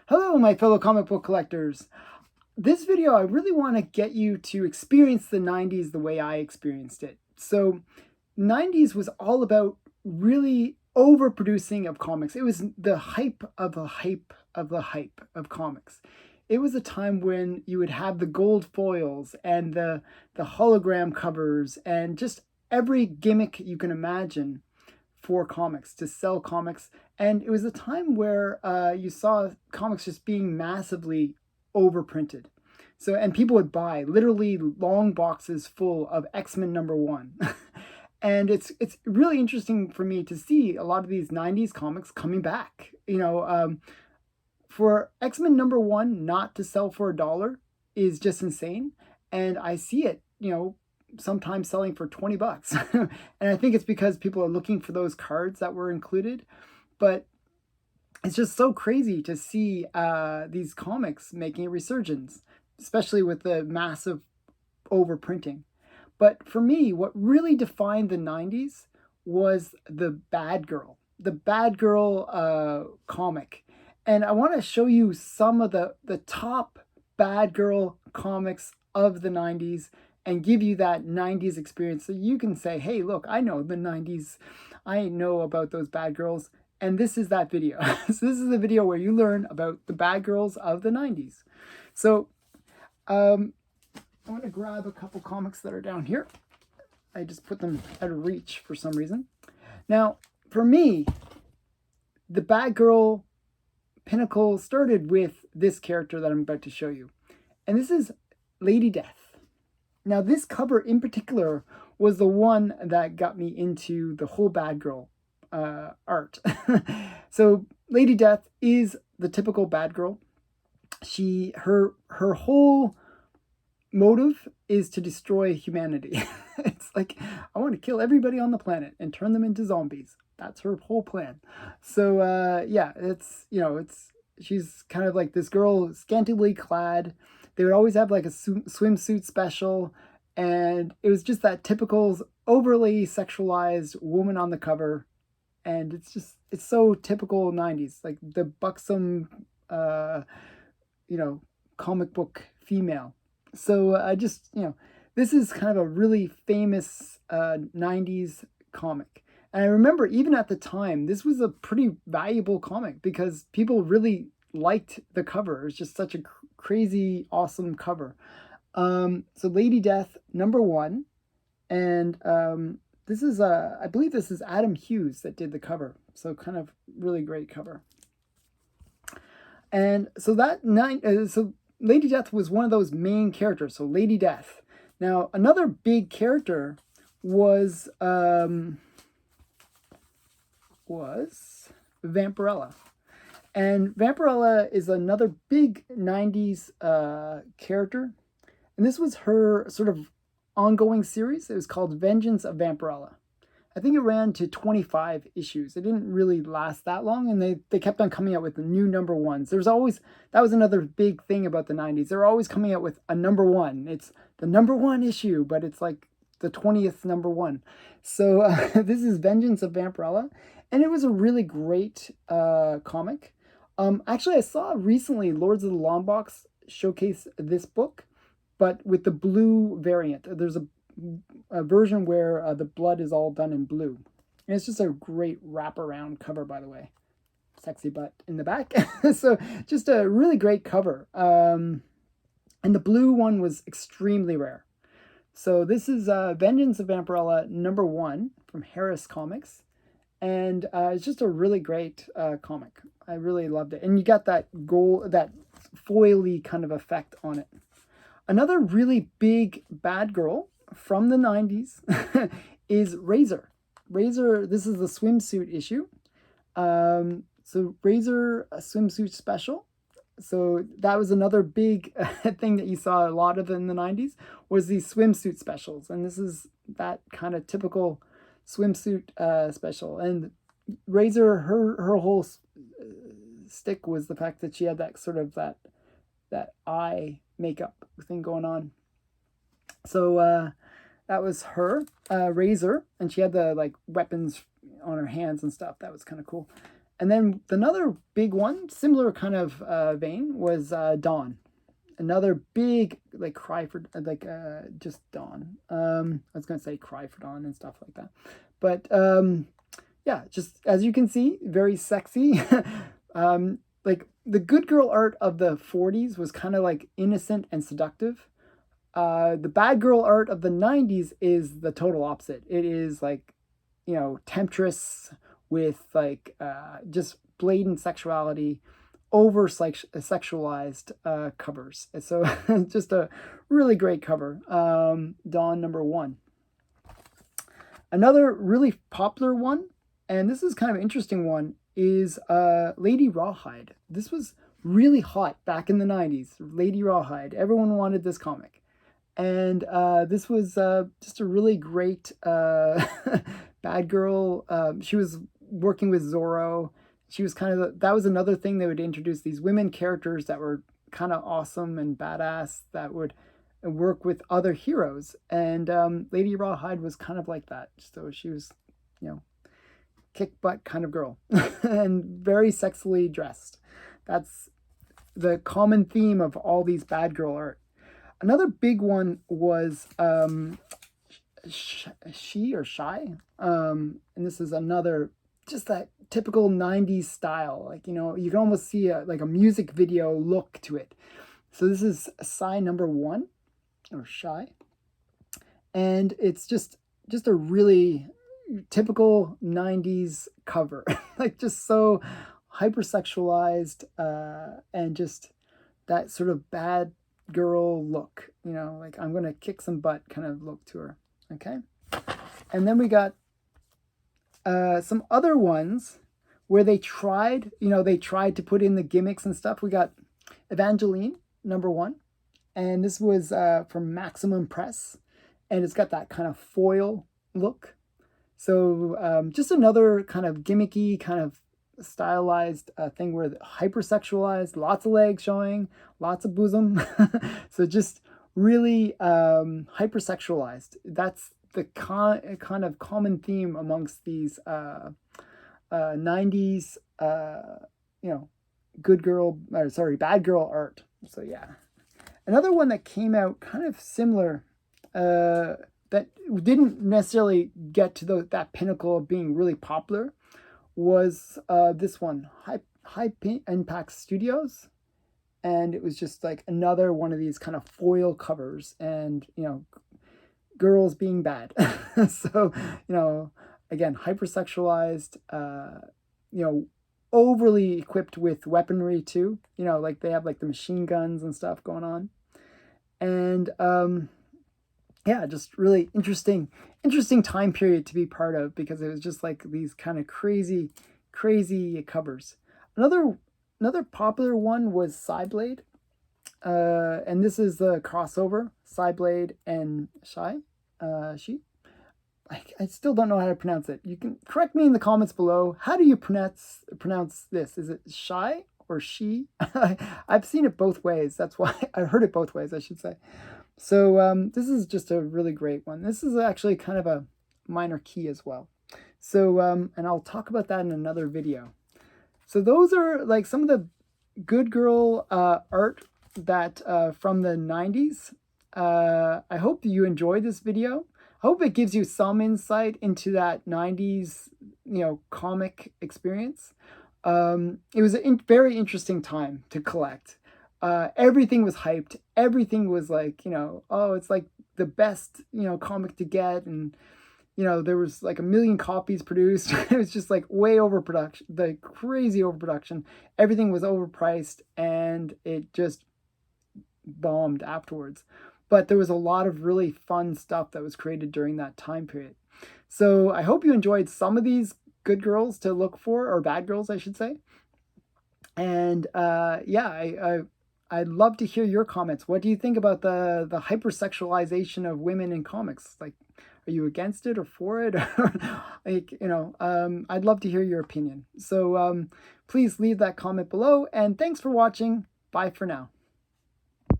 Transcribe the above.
Hello, my fellow comic book collectors. This video, I really want to get you to experience the 90s the way I experienced it. So, 90s was all about really overproducing of comics. It was the hype of the hype of the hype of comics. It was a time when you would have the gold foils and the hologram covers and just every gimmick you can imagine for comics, to sell comics. And it was a time where you saw comics just being massively overprinted. So, and people would buy literally long boxes full of X-Men #1. And it's really interesting for me to see a lot of these 90s comics coming back. For X-Men #1 not to sell for $1 is just insane. And I see it, sometimes selling for 20 bucks. And I think it's because people are looking for those cards that were included. But it's just so crazy to see these comics making a resurgence, especially with the massive overprinting. But for me, what really defined the 90s was the Bad Girl comic. And I want to show you some of the top Bad Girl comics of the 90s and give you that 90s experience so you can say, hey, look, I know the 90s. I know about those bad girls. And this is that video. So this is the video where you learn about the bad girls of the 90s. So I'm going to grab a couple comics that are down here. I just put them out of reach for some reason. Now, for me, the bad girl pinnacle started with this character that I'm about to show you. And this is Lady Death. Now, this cover in particular was the one that got me into the whole bad girl art. So Lady Death is the typical bad girl. Her whole motive is to destroy humanity. It's like, I want to kill everybody on the planet and turn them into zombies. That's her whole plan. So yeah, she's kind of like this girl, scantily clad. They would always have like a swimsuit special, and it was just that typical overly sexualized woman on the cover. And it's so typical 90s, like the buxom comic book female. So this is kind of a really famous 90s comic. And I remember even at the time, this was a pretty valuable comic because people really liked the cover. It was just such a crazy, awesome cover. So Lady Death #1. And this is, I believe this is Adam Hughes that did the cover. So kind of really great cover. And so so Lady Death was one of those main characters. So Lady Death. Now, another big character was Vampirella. And Vampirella is another big 90s character. And this was her sort of ongoing series. It was called Vengeance of Vampirella. I think it ran to 25 issues. It didn't really last that long, and they kept on coming out with the new #1s. That was another big thing about the 90s. They were always coming out with a #1. It's the #1 issue, but it's like the 20th #1. So this is Vengeance of Vampirella, and it was a really great comic. Actually, I saw recently Lords of the Long Box showcase this book, but with the blue variant. There's a version where the blood is all done in blue. And it's just a great wraparound cover, by the way. Sexy butt in the back. So just a really great cover. And the blue one was extremely rare. So this is Vengeance of Vampirella #1 from Harris Comics. And it's just a really great comic. I really loved it. And you got that foily kind of effect on it. Another really big bad girl from the 90s is Razor. Razor, this is the swimsuit issue. So Razor, a swimsuit special. So that was another big thing that you saw a lot of in the 90s was these swimsuit specials. And this is that kind of typical swimsuit special. And Razor, her whole stick was the fact that she had that sort of that eye makeup thing going on. So that was her, Razor, and she had the like weapons on her hands and stuff. That was kind of cool. And then another big one, similar kind of vein, was Dawn. Another big like cry for like just Dawn. I was gonna say cry for Dawn and stuff like that, but yeah, just as you can see, very sexy. Like the good girl art of the 40s was kind of like innocent and seductive. The bad girl art of the 90s is the total opposite. It is like, temptress with like just blatant sexuality, over sexualized covers. So just a really great cover. Dawn #1. Another really popular one, and this is kind of an interesting one, is Lady Rawhide. This was really hot back in the 90s. Lady Rawhide. Everyone wanted this comic. And this was just a really great bad girl. She was working with Zorro. She was kind of, that was another thing they would introduce, these women characters that were kind of awesome and badass that would work with other heroes. And Lady Rawhide was kind of like that. So she was, kick butt kind of girl and very sexily dressed. That's the common theme of all these bad girl art. Another big one was She or Shy. And this is another, just that typical 90s style. Like, you can almost see a music video look to it. So this is Psy #1, or Shy. And it's just a really typical 90s cover. Like just so hypersexualized and just that sort of bad girl look, like I'm gonna kick some butt kind of look to her. Okay. And then we got some other ones where they tried to put in the gimmicks and stuff. We got Evangeline #1, and this was from Maximum Press, and it's got that kind of foil look. So just another kind of gimmicky, kind of stylized thing where hypersexualized, lots of legs showing, lots of bosom. So just really hypersexualized. That's the kind of common theme amongst these 90s, bad girl art. So yeah. Another one that came out kind of similar, that didn't necessarily get to that pinnacle of being really popular, was this one, High Impact Studios. And it was just like another one of these kind of foil covers, and girls being bad. So again, hypersexualized, overly equipped with weaponry too. Like they have like the machine guns and stuff going on. And yeah, just really interesting time period to be part of, because it was just like these kind of crazy covers. Another popular one was Psyblade, and this is the crossover, Psyblade and Shy. She. I still don't know how to pronounce it. You can correct me in the comments below. How do you pronounce this? Is it Shy or She? I've seen it both ways. That's why I heard it both ways, I should say. So this is just a really great one. This is actually kind of a minor key as well. So and I'll talk about that in another video. So those are like some of the good girl art that from the 90s. I hope you enjoyed this video. I hope it gives you some insight into that 90s, comic experience. It was a very interesting time to collect. Everything was hyped. Everything was like, oh, it's like the best, comic to get. And, there was like 1 million copies produced. It was just like way overproduction, the crazy overproduction. Everything was overpriced, and it just bombed afterwards. But there was a lot of really fun stuff that was created during that time period. So I hope you enjoyed some of these good girls to look for, or bad girls, I should say. And yeah, I'd love to hear your comments. What do you think about the hypersexualization of women in comics? Like, are you against it or for it? Like, I'd love to hear your opinion. So please leave that comment below, and thanks for watching. Bye for now.